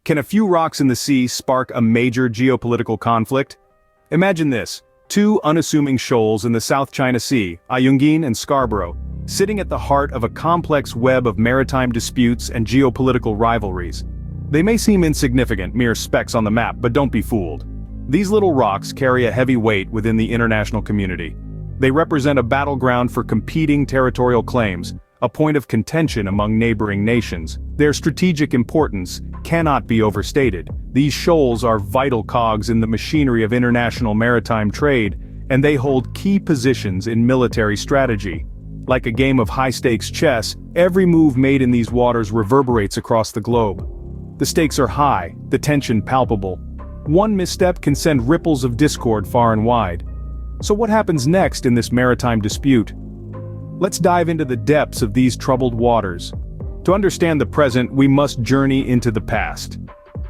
Can a few rocks in the sea spark a major geopolitical conflict? Imagine this: two unassuming shoals in the South China Sea, Ayungin and Scarborough, sitting at the heart of a complex web of maritime disputes and geopolitical rivalries. They may seem insignificant, mere specks on the map, but don't be fooled. These little rocks carry a heavy weight within the international community. They represent a battleground for competing territorial claims, a point of contention among neighboring nations. Their strategic importance cannot be overstated. These shoals are vital cogs in the machinery of international maritime trade, and they hold key positions in military strategy. Like a game of high-stakes chess, every move made in these waters reverberates across the globe. The stakes are high, the tension palpable. One misstep can send ripples of discord far and wide. So what happens next in this maritime dispute? Let's dive into the depths of these troubled waters. To understand the present, we must journey into the past.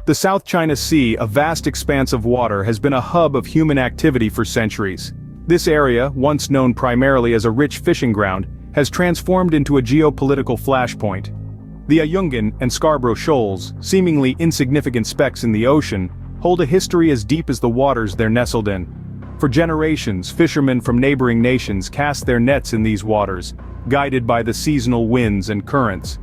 The South China Sea, a vast expanse of water, has been a hub of human activity for centuries. This area, once known primarily as a rich fishing ground, has transformed into a geopolitical flashpoint. The Ayungin and Scarborough Shoals, seemingly insignificant specks in the ocean, hold a history as deep as the waters they're nestled in. For generations, fishermen from neighboring nations cast their nets in these waters, guided by the seasonal winds and currents.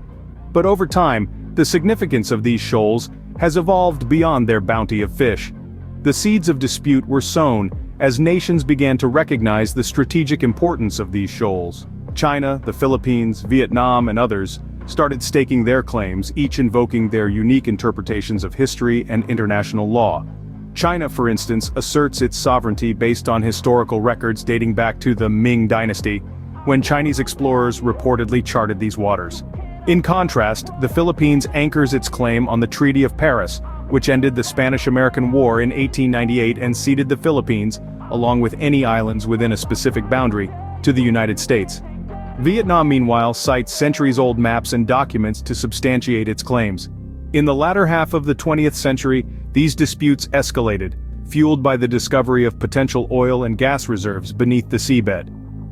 But over time, the significance of these shoals has evolved beyond their bounty of fish. The seeds of dispute were sown as nations began to recognize the strategic importance of these shoals. China, the Philippines, Vietnam, and others started staking their claims, each invoking their unique interpretations of history and international law. China, for instance, asserts its sovereignty based on historical records dating back to the Ming Dynasty, when Chinese explorers reportedly charted these waters. In contrast, the Philippines anchors its claim on the Treaty of Paris, which ended the Spanish-American War in 1898 and ceded the Philippines, along with any islands within a specific boundary, to the United States. Vietnam, meanwhile, cites centuries-old maps and documents to substantiate its claims. In the latter half of the 20th century, these disputes escalated, fueled by the discovery of potential oil and gas reserves beneath the seabed.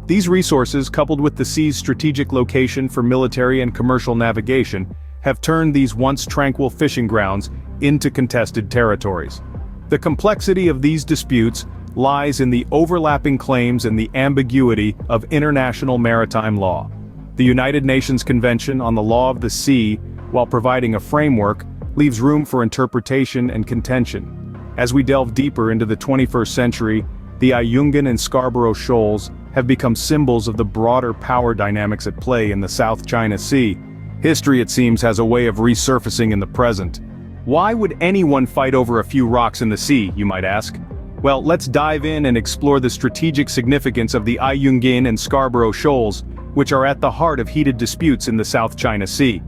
These resources, coupled with the sea's strategic location for military and commercial navigation, have turned these once tranquil fishing grounds into contested territories. The complexity of these disputes lies in the overlapping claims and the ambiguity of international maritime law. The United Nations Convention on the Law of the Sea, while providing a framework, leaves room for interpretation and contention. As we delve deeper into the 21st century, the Ayungin and Scarborough Shoals have become symbols of the broader power dynamics at play in the South China Sea. History, it seems, has a way of resurfacing in the present. Why would anyone fight over a few rocks in the sea, you might ask? Well, let's dive in and explore the strategic significance of the Ayungin and Scarborough Shoals, which are at the heart of heated disputes in the South China Sea.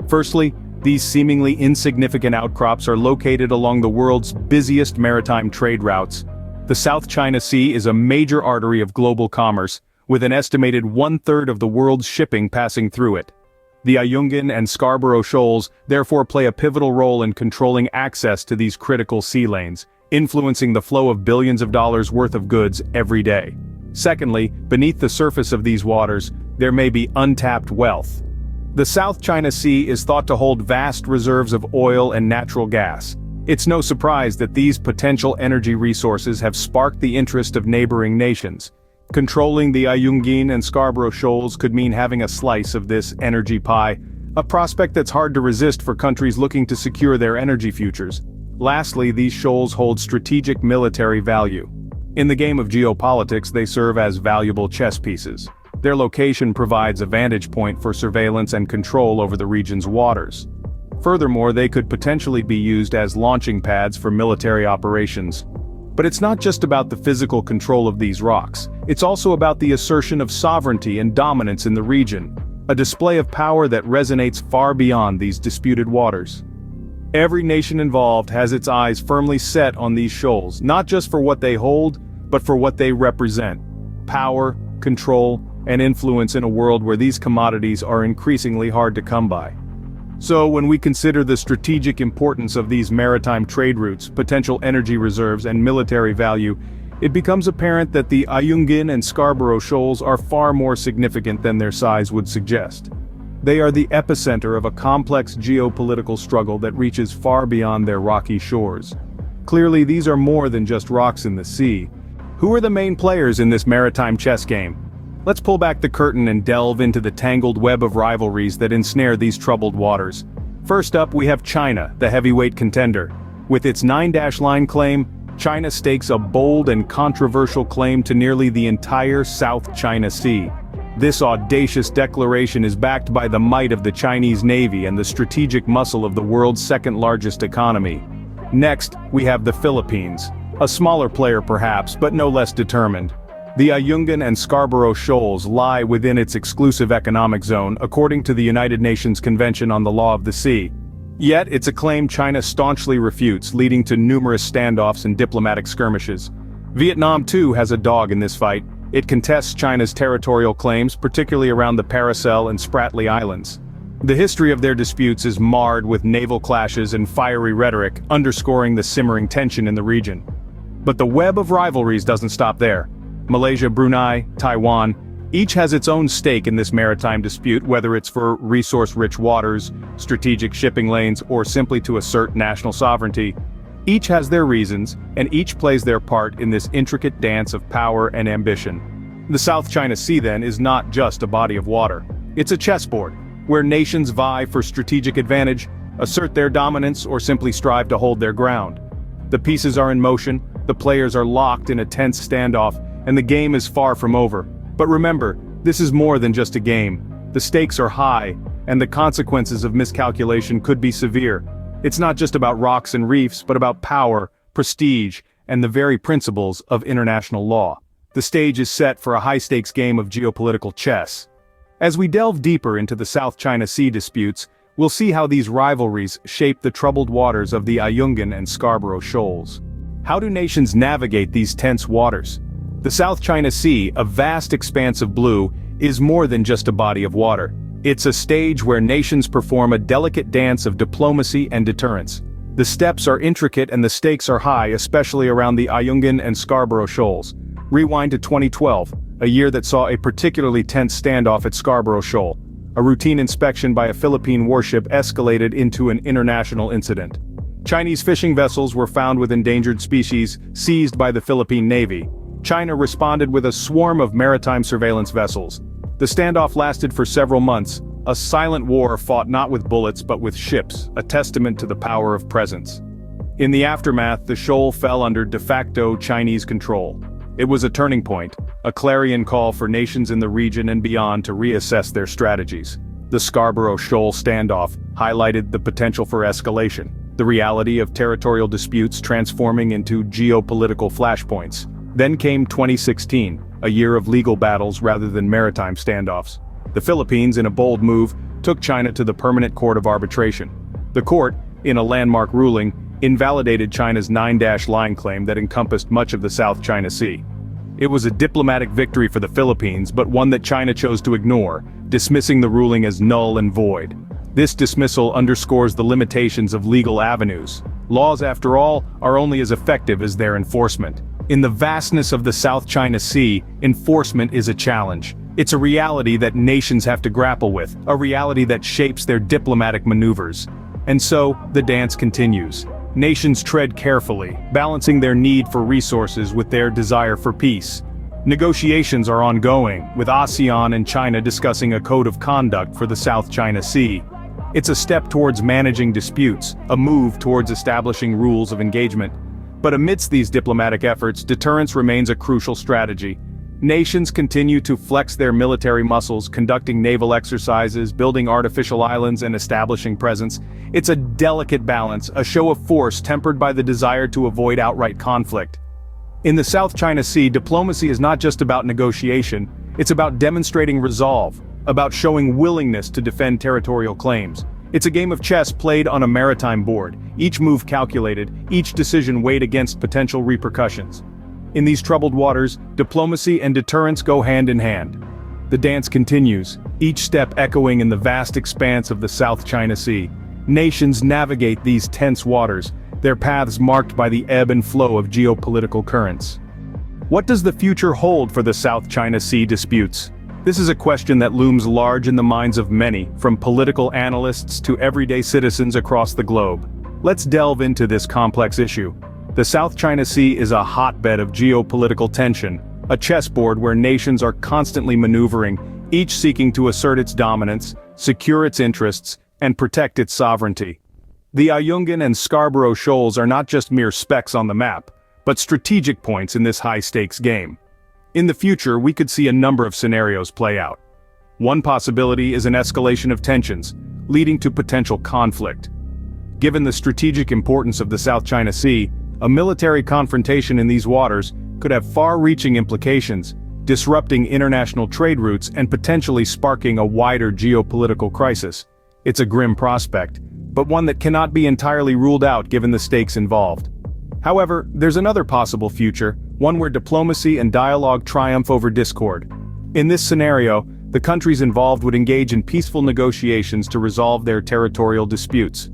Firstly, these seemingly insignificant outcrops are located along the world's busiest maritime trade routes. The South China Sea is a major artery of global commerce, with an estimated one-third of the world's shipping passing through it. The Ayungin and Scarborough Shoals therefore play a pivotal role in controlling access to these critical sea lanes, influencing the flow of billions of dollars worth of goods every day. Secondly, beneath the surface of these waters, there may be untapped wealth. The South China Sea is thought to hold vast reserves of oil and natural gas. It's no surprise that these potential energy resources have sparked the interest of neighboring nations. Controlling the Ayungin and Scarborough Shoals could mean having a slice of this energy pie, a prospect that's hard to resist for countries looking to secure their energy futures. Lastly, these shoals hold strategic military value. In the game of geopolitics, they serve as valuable chess pieces. Their location provides a vantage point for surveillance and control over the region's waters. Furthermore, they could potentially be used as launching pads for military operations. But it's not just about the physical control of these rocks, it's also about the assertion of sovereignty and dominance in the region, a display of power that resonates far beyond these disputed waters. Every nation involved has its eyes firmly set on these shoals, not just for what they hold, but for what they represent: power, control, and influence in a world where these commodities are increasingly hard to come by. So when we consider the strategic importance of these maritime trade routes, potential energy reserves, and military value, it becomes apparent that the Ayungin and Scarborough Shoals are far more significant than their size would suggest. They are the epicenter of a complex geopolitical struggle that reaches far beyond their rocky shores. Clearly, these are more than just rocks in the sea. Who are the main players in this maritime chess game? Let's pull back the curtain and delve into the tangled web of rivalries that ensnare these troubled waters. First up, we have China, the heavyweight contender. With its 9-line claim, China stakes a bold and controversial claim to nearly the entire South China Sea. This audacious declaration is backed by the might of the Chinese Navy and the strategic muscle of the world's second-largest economy. Next, we have the Philippines, a smaller player perhaps, but no less determined. The Ayungin and Scarborough Shoals lie within its exclusive economic zone, according to the United Nations Convention on the Law of the Sea. Yet, it's a claim China staunchly refutes, leading to numerous standoffs and diplomatic skirmishes. Vietnam, too, has a dog in this fight. It contests China's territorial claims, particularly around the Paracel and Spratly Islands. The history of their disputes is marred with naval clashes and fiery rhetoric, underscoring the simmering tension in the region. But the web of rivalries doesn't stop there. Malaysia, Brunei, Taiwan, each has its own stake in this maritime dispute, whether it's for resource-rich waters, strategic shipping lanes, or simply to assert national sovereignty. Each has their reasons, and each plays their part in this intricate dance of power and ambition. The South China Sea, then, is not just a body of water. It's a chessboard, where nations vie for strategic advantage, assert their dominance, or simply strive to hold their ground. The pieces are in motion, the players are locked in a tense standoff, and the game is far from over. But remember, this is more than just a game. The stakes are high, and the consequences of miscalculation could be severe. It's not just about rocks and reefs, but about power, prestige, and the very principles of international law. The stage is set for a high-stakes game of geopolitical chess. As we delve deeper into the South China Sea disputes, we'll see how these rivalries shape the troubled waters of the Ayungin and Scarborough Shoals. How do nations navigate these tense waters? The South China Sea, a vast expanse of blue, is more than just a body of water. It's a stage where nations perform a delicate dance of diplomacy and deterrence. The steps are intricate and the stakes are high, especially around the Ayungin and Scarborough Shoals. Rewind to 2012, a year that saw a particularly tense standoff at Scarborough Shoal. A routine inspection by a Philippine warship escalated into an international incident. Chinese fishing vessels were found with endangered species, seized by the Philippine Navy. China responded with a swarm of maritime surveillance vessels. The standoff lasted for several months, a silent war fought not with bullets but with ships, a testament to the power of presence. In the aftermath, the shoal fell under de facto Chinese control. It was a turning point, a clarion call for nations in the region and beyond to reassess their strategies. The Scarborough Shoal standoff highlighted the potential for escalation, the reality of territorial disputes transforming into geopolitical flashpoints. Then came 2016, a year of legal battles rather than maritime standoffs. The Philippines, in a bold move, took China to the Permanent Court of Arbitration. The court, in a landmark ruling, invalidated China's 9-line claim that encompassed much of the South China Sea. It was a diplomatic victory for the Philippines, but one that China chose to ignore, dismissing the ruling as null and void. This dismissal underscores the limitations of legal avenues. Laws, after all, are only as effective as their enforcement. In the vastness of the South China Sea, enforcement is a challenge. It's a reality that nations have to grapple with, a reality that shapes their diplomatic maneuvers. And so, the dance continues. Nations tread carefully, balancing their need for resources with their desire for peace. Negotiations are ongoing, with ASEAN and China discussing a code of conduct for the South China Sea. It's a step towards managing disputes, a move towards establishing rules of engagement. But amidst these diplomatic efforts, deterrence remains a crucial strategy. Nations continue to flex their military muscles, conducting naval exercises, building artificial islands, and establishing presence. It's a delicate balance, a show of force tempered by the desire to avoid outright conflict. In the South China Sea, diplomacy is not just about negotiation, it's about demonstrating resolve, about showing willingness to defend territorial claims. It's a game of chess played on a maritime board, each move calculated, each decision weighed against potential repercussions. In these troubled waters, diplomacy and deterrence go hand in hand. The dance continues, each step echoing in the vast expanse of the South China Sea. Nations navigate these tense waters, their paths marked by the ebb and flow of geopolitical currents. What does the future hold for the South China Sea disputes? This is a question that looms large in the minds of many, from political analysts to everyday citizens across the globe. Let's delve into this complex issue. The South China Sea is a hotbed of geopolitical tension, a chessboard where nations are constantly maneuvering, each seeking to assert its dominance, secure its interests, and protect its sovereignty. The Ayungin and Scarborough Shoals are not just mere specks on the map, but strategic points in this high-stakes game. In the future, we could see a number of scenarios play out. One possibility is an escalation of tensions, leading to potential conflict. Given the strategic importance of the South China Sea, a military confrontation in these waters could have far-reaching implications, disrupting international trade routes and potentially sparking a wider geopolitical crisis. It's a grim prospect, but one that cannot be entirely ruled out given the stakes involved. However, there's another possible future, one where diplomacy and dialogue triumph over discord. In this scenario, the countries involved would engage in peaceful negotiations to resolve their territorial disputes.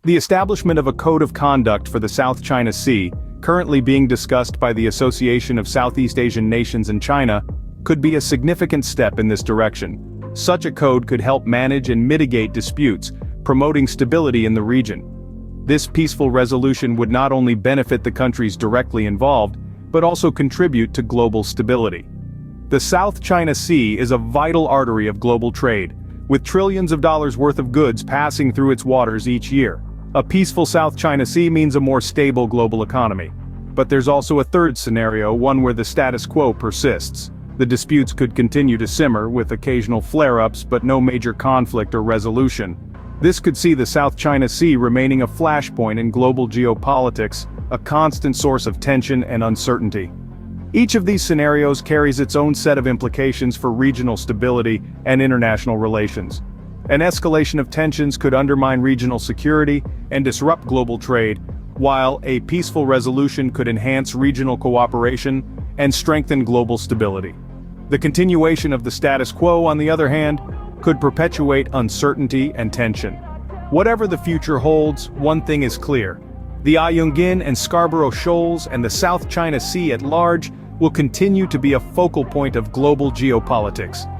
The establishment of a code of conduct for the South China Sea, currently being discussed by the Association of Southeast Asian Nations and China, could be a significant step in this direction. Such a code could help manage and mitigate disputes, promoting stability in the region. This peaceful resolution would not only benefit the countries directly involved, but also contribute to global stability. The South China Sea is a vital artery of global trade, with trillions of dollars worth of goods passing through its waters each year. A peaceful South China Sea means a more stable global economy. But there's also a third scenario, one where the status quo persists. The disputes could continue to simmer, with occasional flare-ups but no major conflict or resolution. This could see the South China Sea remaining a flashpoint in global geopolitics, a constant source of tension and uncertainty. Each of these scenarios carries its own set of implications for regional stability and international relations. An escalation of tensions could undermine regional security and disrupt global trade, while a peaceful resolution could enhance regional cooperation and strengthen global stability. The continuation of the status quo, on the other hand, could perpetuate uncertainty and tension. Whatever the future holds, one thing is clear. The Ayungin and Scarborough Shoals and the South China Sea at large will continue to be a focal point of global geopolitics.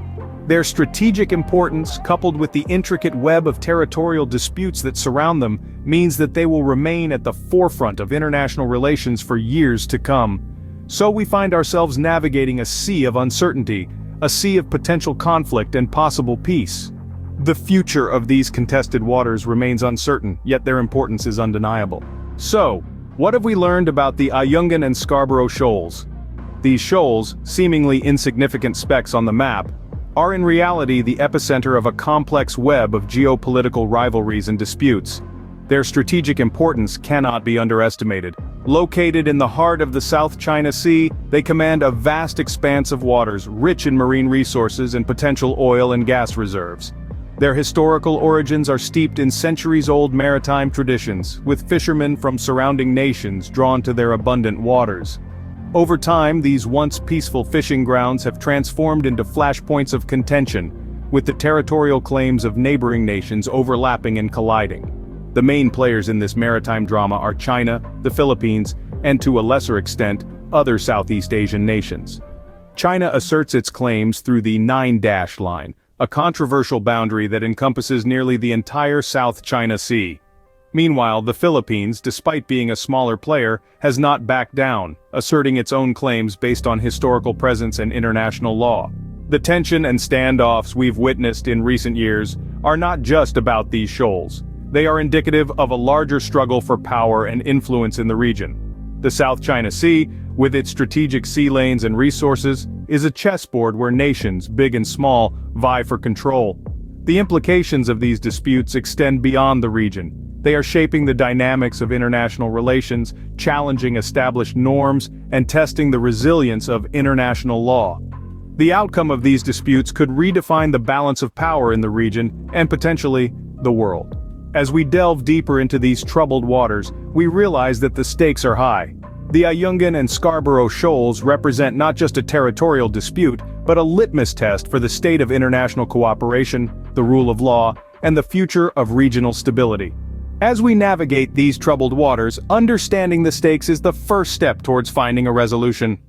Their strategic importance, coupled with the intricate web of territorial disputes that surround them, means that they will remain at the forefront of international relations for years to come. So we find ourselves navigating a sea of uncertainty, a sea of potential conflict and possible peace. The future of these contested waters remains uncertain, yet their importance is undeniable. So, what have we learned about the Ayungin and Scarborough Shoals? These shoals, seemingly insignificant specks on the map, are in reality the epicenter of a complex web of geopolitical rivalries and disputes. Their strategic importance cannot be underestimated. Located in the heart of the South China Sea, they command a vast expanse of waters, rich in marine resources and potential oil and gas reserves. Their historical origins are steeped in centuries-old maritime traditions, with fishermen from surrounding nations drawn to their abundant waters. Over time, these once peaceful fishing grounds have transformed into flashpoints of contention, with the territorial claims of neighboring nations overlapping and colliding. The main players in this maritime drama are China, the Philippines, and to a lesser extent, other Southeast Asian nations. China asserts its claims through the Nine-Dash Line, a controversial boundary that encompasses nearly the entire South China Sea. Meanwhile, the Philippines, despite being a smaller player, has not backed down, asserting its own claims based on historical presence and international law. The tension and standoffs we've witnessed in recent years are not just about these shoals. They are indicative of a larger struggle for power and influence in the region. The South China Sea, with its strategic sea lanes and resources, is a chessboard where nations, big and small, vie for control. The implications of these disputes extend beyond the region. They are shaping the dynamics of international relations, challenging established norms, and testing the resilience of international law. The outcome of these disputes could redefine the balance of power in the region, and potentially, the world. As we delve deeper into these troubled waters, we realize that the stakes are high. The Ayungin and Scarborough Shoals represent not just a territorial dispute, but a litmus test for the state of international cooperation, the rule of law, and the future of regional stability. As we navigate these troubled waters, understanding the stakes is the first step towards finding a resolution.